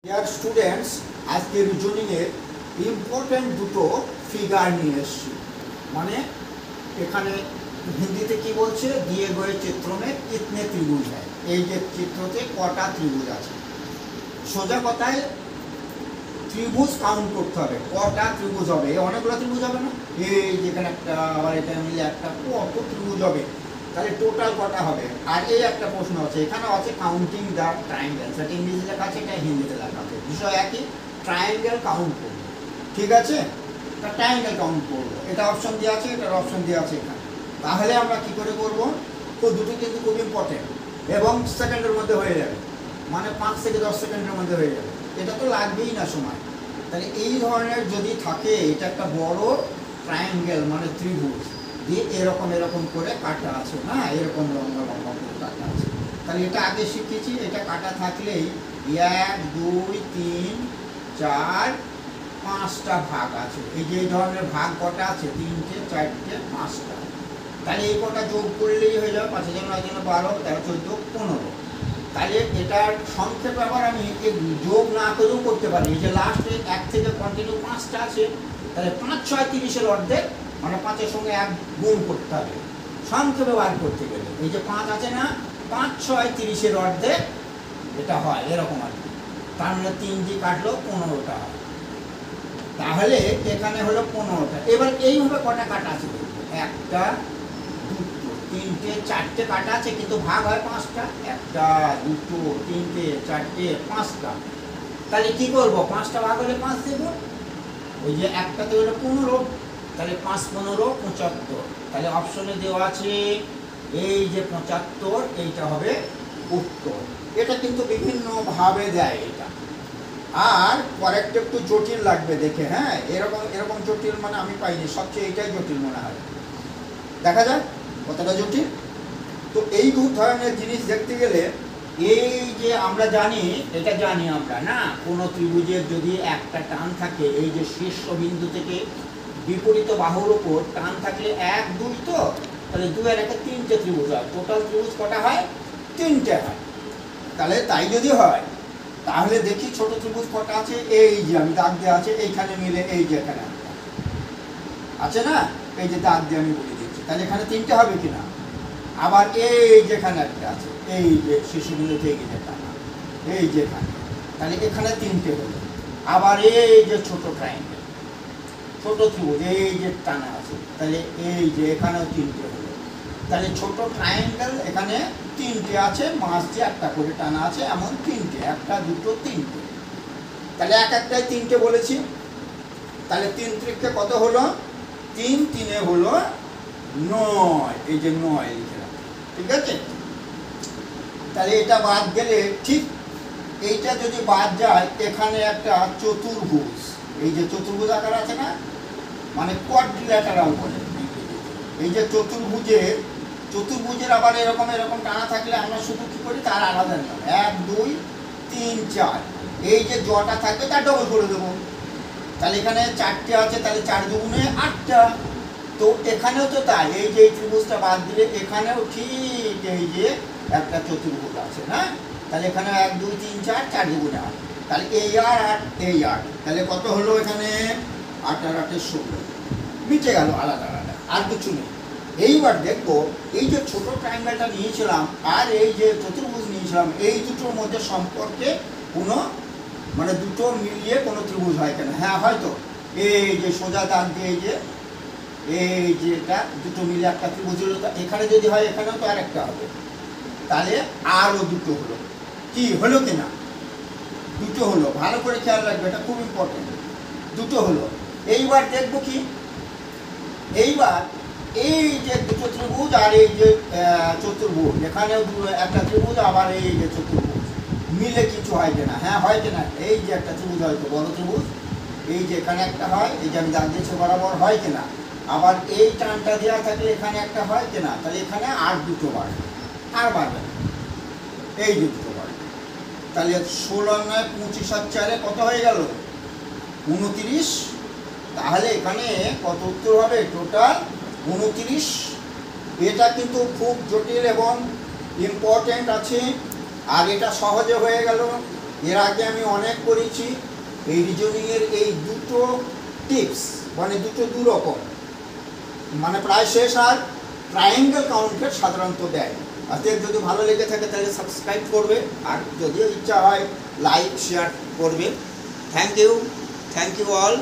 Dear students, আজকে রিজনিংয়ের important দুটো figure নিয়ে এসেছি। মানে এখানে হিন্দিতে কি বলছে, দিয়ে গয়ে চিত্র মে কিতনে ত্রিভুজ হয়। এই যে চিত্রতে কটা ত্রিভুজ আছে, সোজা কথায় ত্রিভুজ কাউন্ট করতে হবে, কটা ত্রিভুজ হবে। অনেকগুলো ত্রিভুজ হবে না, এই যেখানে একটা, আবার এটা মিলে একটা, কত ত্রিভুজ হবে, তাহলে টোটাল কটা হবে। আর এই একটা প্রশ্ন আছে, এখানে আছে কাউন্টিং দ্য ট্রায়াঙ্গেল, সেটা ইংরেজি লেখা আছে, এটা হিন্দিতে লেখা আছে। বিষয় একই, ট্রায়াঙ্গেল কাউন্ট করবো, ঠিক আছে। তা ট্রায়াঙ্গেল কাউন্ট করবো, এটা অপশন দেওয়া আছে, এটার অপশন দেওয়া আছে এখানে। তাহলে আমরা কি করে করবো, তো দুটো কিন্তু খুব ইম্পর্টেন্ট এবং সেকেন্ডের মধ্যে হয়ে যাবে, মানে 5 থেকে 10 সেকেন্ডের মধ্যে হয়ে যাবে। এটা তো লাগবেই না সময়। তাহলে এই ধরনের যদি থাকে, এটা একটা বড় ট্রায়াঙ্গেল মানে ত্রিভুজ দিয়ে এরকম এরকম করে কাটা আছে না, এরকম লম্বা লম্বা করে কাটা আছে। তাহলে এটা আগে শিখেছি, এটা কাটা থাকলেই 1 2 3 4 5টা ভাগ আছে। এই যে এই ধরনের ভাগ কটা আছে, 3টে 4টে 5টা। তাহলে এই কটা যোগ করলেই হয়ে যাবে 5 9 12 13 14 15। তাহলে এটার সংক্ষেপে আবার আমি যোগ না করেও করতে পারি। এই যে লাস্টে 1 থেকে কন্টিনিউ 5টা আছে, তাহলে 5 6 30-এর অর্ধেক, মানে 5-এর সঙ্গে 1 গুণ করতে হবে সংক্ষেপে বার করতে গেলে। এই যে 5 আছে না, 5 6 30-এর অর্ধেক এটা হয়, এরকম আর কি। তার মানে 3 দিয়ে কাটলো 15টা হয়। তাহলে এখানে হলো 15টা। এবার এইভাবে কটা কাটা আছে, একটা দুটো তিনটে চারটে কাটা আছে, কিন্তু ভাগ হয় 5টা, একটা দুটো তিনটে চারটে 5টা। তাহলে কি করবো, 5টা ভাগ হলে 5 দেব, ওই যে একটাতে হলো 15, তাহলে 5 15 75। তাহলে অপশনে দেওয়া আছে এই যে 75, এইটা হবে উত্তর। এটা কিন্তু বিভিন্ন ভাবে দেয় এটা। আর পরেরটা একটু জটিল লাগবে দেখে, হ্যাঁ, এরকম এরকম জটিল মানে আমি পাইনি, সবচেয়ে এইটাই জটিল মনে হয়। দেখা যাক কতটা জটিল। তো এই দু ধরনের জিনিস দেখতে গেলে, এই যে আমরা জানি, এটা জানি আমরা না, কোনো ত্রিভুজের যদি একটা টান থাকে, এই যে শীর্ষবিন্দু থেকে বিপরীত বাহুর উপর টান থাকলে 1 2, তো তাহলে 2 আর 1 3টে ত্রিভুজ হয়। টোটাল ত্রিভুজ কটা হয়, 3টে হয়। তাহলে তাই যদি হয়, তাহলে দেখি ছোট ত্রিভুজ কটা আছে। এই যে আমি দাগ দেওয়া আছে, এইখানে মিলে এই যে এখানে আছে না, এই যে দাগ দিয়ে আমি বলে দিচ্ছি। তাহলে এখানে 3টে হবে কিনা। আবার এই যেখানে একটা আছে, এই যে শীর্ষবিন্দু থেকে যেটা, এই যেখানে, তাহলে এখানে 3টে হলো। আবার এই যে ছোট ট্রায়াঙ্গেল, ছোট ত্রিভুজ, এই যে টানা আছে, তাহলে এই যে এখানেও 3টে হলো। তাহলে ছোট ট্রায়াঙ্গেল এখানে 3টে আছে, মাঝ দিয়ে একটা করে টানা আছে, এমন 3টে, একটা দুটো 3টে। তাহলে এক একটাই 3টে বলেছি। তাহলে 3 ত্রিকে কত হলো, 3 3 হলো 9, এই যে 9 লিখলাম, ঠিক আছে। তাহলে এটা বাদ গেলে, ঠিক এইটা যদি বাদ যায়, এখানে একটা চতুর্ভুজ, এই যে চতুর্ভুজ আকার আছে না, মানে কোয়াড্রিল্যাটারাল বলে। এই যে চতুর্ভুজের আবার এরকম এরকম টানা থাকলে আমরা শুধু কি করি, তার আলাদা নিয়ম, 1 2 3 4, এই যে জটা থাকবে তার ডবল করে দেবো। তাহলে এখানে 4টে আছে, তাহলে 4 দুগুণে 8টা। তো এখানেও তো তাই, এই যে এই ত্রিভুজটা বাদ দিলে এখানেও ঠিক এই যে একটা চতুর্ভুজ আছে না, তাহলে এখানে 1 2 3 4, 4 দুগুণে 8, তাহলে এই 8 এই 8, তাহলে কত হলো এখানে 8 আর 8 16, মিটে গেল আলাদা আলাদা, আর কিছু নেই। এইবার দেখবো, এই যে ছোট ট্রায়াঙ্গেলটা নিয়েছিলাম আর এই যে চতুর্ভুজ নিয়েছিলাম, এই দুটোর মধ্যে সম্পর্কে কোনো, মানে দুটো মিলিয়ে কোনো ত্রিভুজ হয় কেন। হ্যাঁ, হয়তো এই যে সোজা দাগ দিয়ে এই যে এটা দুটো মিলে একটা ত্রিভুজ হলো, এখানে যদি হয় এখানেও তো আর একটা হবে, তাহলে আরও দুটো হলো। কি হলো কিনা, দুটো হলো, ভালো করে খেয়াল রাখবে, এটা খুব ইম্পর্টেন্ট। দুটো হলো। এইবার দেখবো কি, এইবার এই যে দুটো ত্রিভুজ আর এই যে চতুর্ভুজ, এখানেও একটা ত্রিভুজ, আবার এই যে চতুর্ভুজ মিলে কিছু হয় কিনা। হ্যাঁ, হয় কিনা, এই যে একটা ত্রিভুজ হয়তো বড় ত্রিভুজ, এই যে এখানে একটা হয়, এই যে আমি দাগ দিয়েছি বরাবর, হয় কিনা। আবার এই টানটা দেওয়া থাকলে এখানে একটা হয় কিনা, তাহলে এখানে আর দুটো বাড়বে, আর বাড়বে না, এই যে দুটো বাড়বে। তাহলে 16 9 25 আর 4 কত হয়ে গেল, 29। তাহলে এখানে কত উত্তর হবে, টোটাল 29। এটা কিন্তু খুব জটিল এবং ইম্পর্টেন্ট আছে, আর এটা সহজে হয়ে গেল। এর আগে আমি অনেক করেছি। এই রিজনিংয়ের এই দুটো টিপস মানে দু রকম মানে প্রায় শেষ। আর ট্রায়াঙ্গেল কাউন্টের সাধারণত দেয়। অতএব যদি ভালো লেগে থাকে তাহলে সাবস্ক্রাইব করবে, আর যদিও ইচ্ছা হয় লাইক শেয়ার করবে। Thank you all.